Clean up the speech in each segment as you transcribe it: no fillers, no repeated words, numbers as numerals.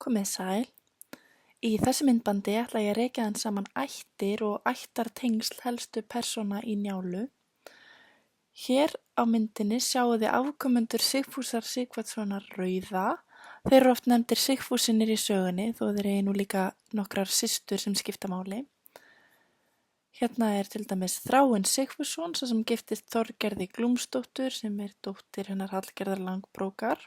Komið sæl. Í þessu myndbandi ætla ég að rekja hann saman ættir og ættartengsl helstu persóna í Njálu. Hér á myndinni sjáu þið afkomendur Sigfúsar Sighvatssonar rauða. Þeir eru oft nefndir Sigfúsinir í sögunni þó þeir eigi nú líka nokkrar systur sem skipta máli. Hérna er til dæmis Þráinn Sigfússon sem giftist Þorgerði Glúmsdóttur sem er dóttir hennar Hallgerðar Langbrókar.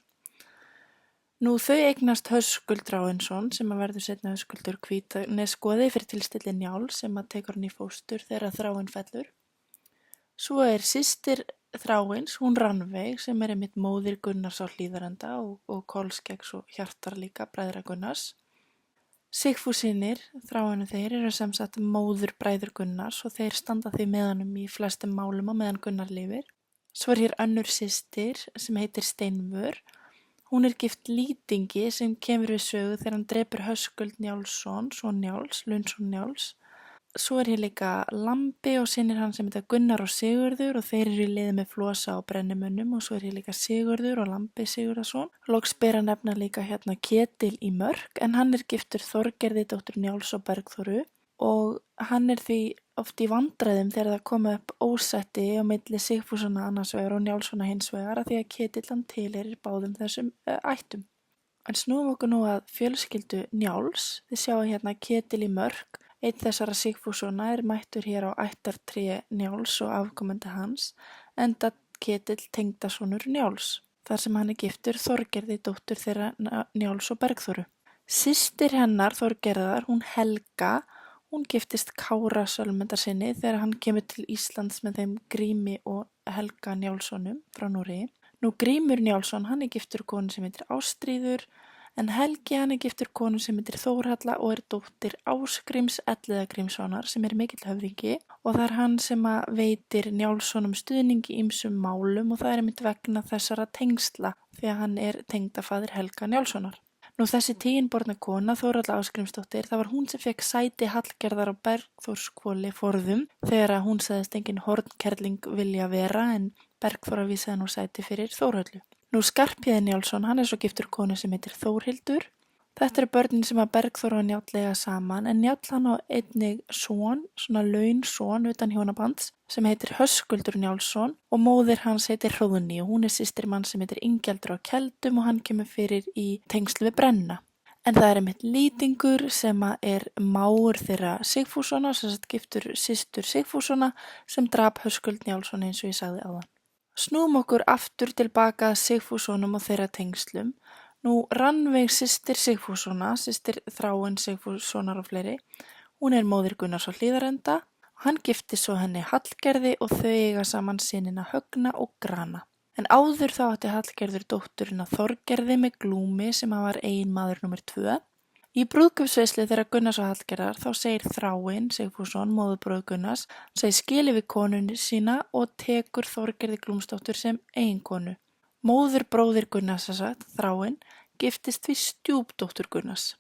Nú þau eignast Höskuld Þráinsson sem að verður seinna Höskuldur Hvítanesgoði fyrir tilstilli Njáls sem að tekur hann í fóstur þegar Þráinn fellur. Svo er systir Þráins, hún Rannveig sem er einmitt móðir Gunnars á Hlíðarenda og Kolskeggs og Hjartar líka, bræðra Gunnars. Sigfúsinir, Þráinu þeir, eru sem sagt móður bræður Gunnars og þeir standa því með honum í flestum málum á meðan Gunnar lifir. Svo er hér önnur systir sem heitir Steinvör. Hún er gift Lýtingi sem kemur við sögu þegar hann drepur Höskuld Njálsson, son Njáls, Lundsson Njáls. Svo er hér líka Lambi og synir hann sem heita Gunnar og Sigurður og þeir eru í liði með Flosa og Brennimönnum og svo er hér líka Sigurður og Lambi Sigurðarson. Loks ber að nefna líka hérna Ketil í Mörk en hann er giftur Þorgerði dóttur Njáls og Bergþóru og hann er því oft í vandræðum þegar það koma upp ósætti á milli Sigfússona annars vegar og Njálssona hins vegar af því að Ketill hann tilheyrir báðum þessum ættum. En snúum okkur nú að fjölskyldu Njáls. Þið sjáu hérna Ketil í Mörk. Einn þessara Sigfússona er mættur hér á ættartré Njáls og afkomandi hans, enda Ketill tengdasonur Njáls, þar sem hann er giftur Þorgerði dóttur þeirra Njáls og Bergþóru. Systir hennar Þorgerðar, hún Helga, hún giftist Kára Sölmundarsyni þegar hann kemur til Íslands með þeim Grími og Helga Njálssonum frá Noregi. Nú Grímur Njálsson, hann er giftur konu sem heitir Ástríður, en Helgi hann er giftur konu sem heitir Þórhalla og er dóttir Ásgríms Elliðagrímssonar sem er mikill höfðingi og það er hann sem að veitir Njálssonum stuðning í ýmsum málum og það er einmitt vegna þessara tengsla því að hann er tengdafaðir Helga Njálssonar. Nú þessi tíunborna kona Þórhalla Ásgrímsdóttir, það var hún sem fekk sæti Hallgerðar á Bergþórskvoli forðum þegar að hún sagðist engin hornkerling vilja vera en Bergþóra vísaði nú sæti fyrir Þórhöllu. Nú Skarphéðinn Njálsson, hann er svo giftur konu sem heitir Þórhildur. Þetta eru börnin sem að Bergþóra og Njáll eiga saman en Njáll hann á einnig son, svona launson utan hjónabands sem heitir Höskuldur Njálsson og móðir hans heitir Hróðný og hún er systir mann sem heitir Ingjaldur á Keldum og hann kemur fyrir í tengslu við Brenna. En það er einmitt Lýtingur sem að er mágur þeirra Sigfússona, sem sagt giftur systur Sigfússona sem drap Höskuld Njálsson eins og ég sagði áðan. Snúum okkur aftur tilbaka að Sigfússonum og þeirra tengslum. Nú Rannveig systir Sigfússona, systir Þráinn Sigfússonar og fleiri, hún er móðir Gunnars á Hlíðarenda. Hann gifti svo henni Hallgerði og þau eiga saman synina Högna og Grana. En áður þá átti Hallgerður dótturina Þorgerði með Glúmi sem var eiginmaður númer 2. Í brúðkaupsveislu þeirra Gunnars og Hallgerðar þá segir Þráinn Sigfússon, móðurbróðir Gunnars, segir skili við konunni sína og tekur Þorgerði Glúmsdóttur sem eiginkonu. Móður bróðir Gunnars, Þráinn, giftist við stjúpdóttur Gunnars.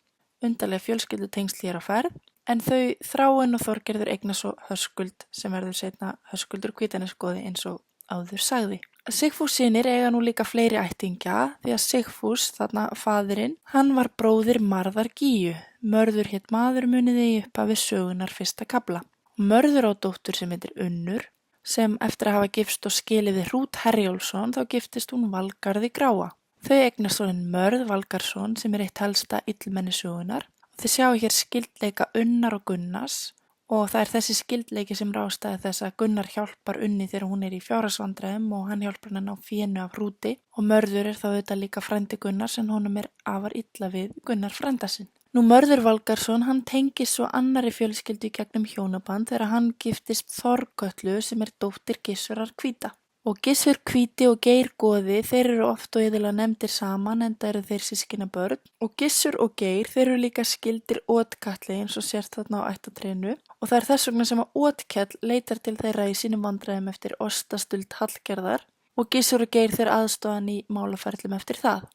Undarlega fjölskyldutengsl hér á ferð, en þau Þráinn og Þorgerður eignast svo Höskuld sem verður seinna Höskuldur Hvítanesgoði eins og áður sagði. Sigfússynir eiga nú líka fleiri ættingja því að Sigfús, þarna faðirinn, hann var bróðir Marðar Gígju. Mörður hét maður muniði í upphafi sögunar fyrsta kafla. Mörður á dóttur sem heitir Unnur, sem eftir að hafa gifst og skilið við Hrút Herjólfsson þá giftist hún Valgarði gráa. Þau eignast svo Mörð Valgarðsson sem er eitt helsta illmenni sögunar. Þið sjáu hér skyldleika Unnar og Gunnars og það er þessi skyldleiki sem rástaði þess að Gunnar hjálpar Unni þegar hún er í fjárhagsvandræðum og hann hjálpar hann á fénu af Hrúti og Mörður er þá auðvitað líka frændi Gunnars en honum er afar illa við Gunnar frænda sinn. Nú Mörður Valgarðsson hann tengist svo annarri fjölskyldu í gegnum hjónaband þegar hann giftist Þorkötlu sem er dóttir Gissurar hvíta. Og Gissur hvíti og Geir goði þeir eru oft og iðulega nefndir saman enda eru þeir systkina börn og Gissur og Geir þeir eru líka skyldir Otkatli eins og sért þarna á ættatrénu og það er þess vegna sem að Otkell leitar til þeirra í sínum vandræðum eftir ostastuld Hallgerðar og Gissur og Geir þeir aðstofan í málaferlum eftir það.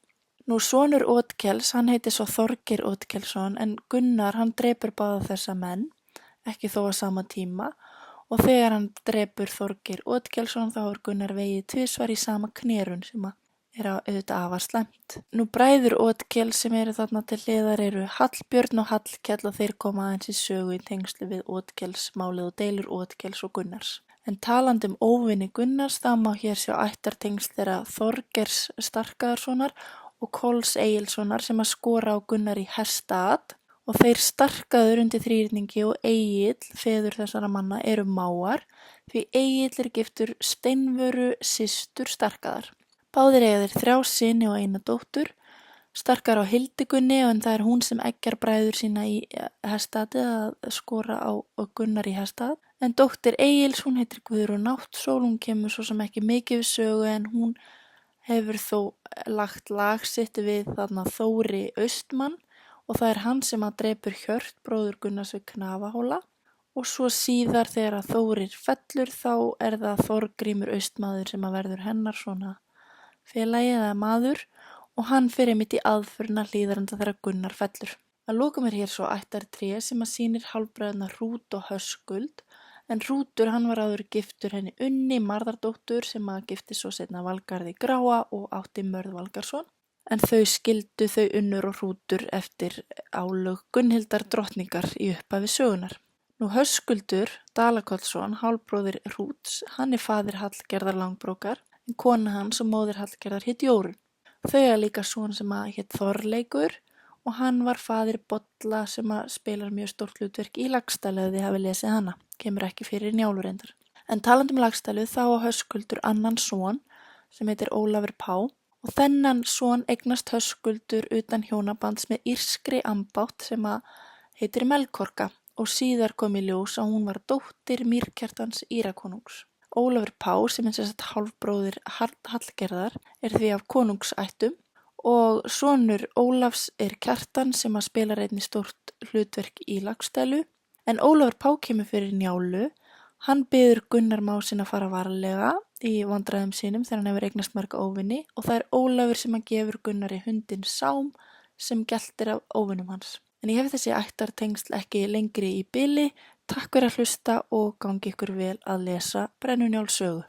Nú sonur Otkells hann heitir svo Þorgeir Otkelsson en Gunnar hann drepur báða þessa menn, ekki þó á sama tíma og þegar hann drepur Þorgeir Otkelsson þá er Gunnar vegið tvisvar í sama knérun sem að auðvitað afar slæmt. Nú bræður Otkell sem eru þarna til hliðar eru Hallbjörn og Hallkell og þeir koma aðeins í sögu í tengslu við Otkels málið og deilur Otkells og Gunnars. En talandi óvini Gunnars þá má hér sjá ættartengsl þeirra Þorgeirs Starkaðarsonar og Kols Egilssonar sem að skora á Gunnar í Hestad og þeir Starkaður undir þríhyrningi og Egill, feður þessara manna, eru mágar því Egill giftur Steinvöru systur Starkaðar. Báðir eiga þeir 3 syni og 1 dóttur. Starkar á Hildigunni en það er hún sem eggjar bræður sína í Hestadi að skora á Gunnar í Hestad. En dóttir Egils, hún heitir Guðrún Náttsól, hún kemur svo sem ekki mikið við sögu en hún hefur þó lagt lag sitt við þarna Þóri Austmann og það er hann sem að drepur Hjört, bróður Gunnars við Knafahóla. Og svo síðar þegar að Þórir fellur þá er það Þorgrímur Austmaður sem að verður hennar svona félagi eða maður og hann fer einmitt í aðförina hlíðarenda þegar Gunnar fellur. Að lokum er hér svo ættartré sem að sýnir hálfbræðurna Hrút og Höskuld en Hrútur hann var áður giftur henni Unni Marðardóttur sem að gifti svo seinna Valgarði gráa og átti Mörð Valgarðsson. En þau skildu þau Unnur og Hrútur eftir álög Gunnhildar drottningar í upphafi sögunar. Nú Höskuldur Dalakollsson, hálfbróðir Hrúts, hann er faðir Hallgerðar Langbrókar en kona hans og móðir Hallgerðar hét Jórunn. Þau eiga líka son sem að hét Þorleikur og hann var faðir Bolla sem að spilar mjög stórt hlutverk í Laxdælu ef þið hafi lesið hana, kemur ekki fyrir Njálu reyndar. En talandi Laxdælu þá á Höskuldur annan son sem heitir Ólafur Pá og þennan son eignast Höskuldur utan hjónabands með írskri ambátt sem að heitir Melkorka og síðar kom í ljós að hún var dóttir Mýrkjartans Írakonungs. Ólafur Pá sem er sérstætt hálfbróðir Hallgerðar er því af konungsættum og sonur Ólafs er Kjartan sem að spila einnig stórt hlutverk í Laxdælu en Ólafur Pá kemur fyrir Njálu, hann biður Gunnar má sinna fara varlega í vandræðum sínum þegar hann hefur eignast marga óvini og það er Ólafur sem að gefur Gunnari hundinn Sám sem geltir af óvinum hans. En ég hef þessi ættartengsl ekki lengri í bili, takk fyrir að hlusta og gangi ykkur vel að lesa Brennu-Njáls sögu.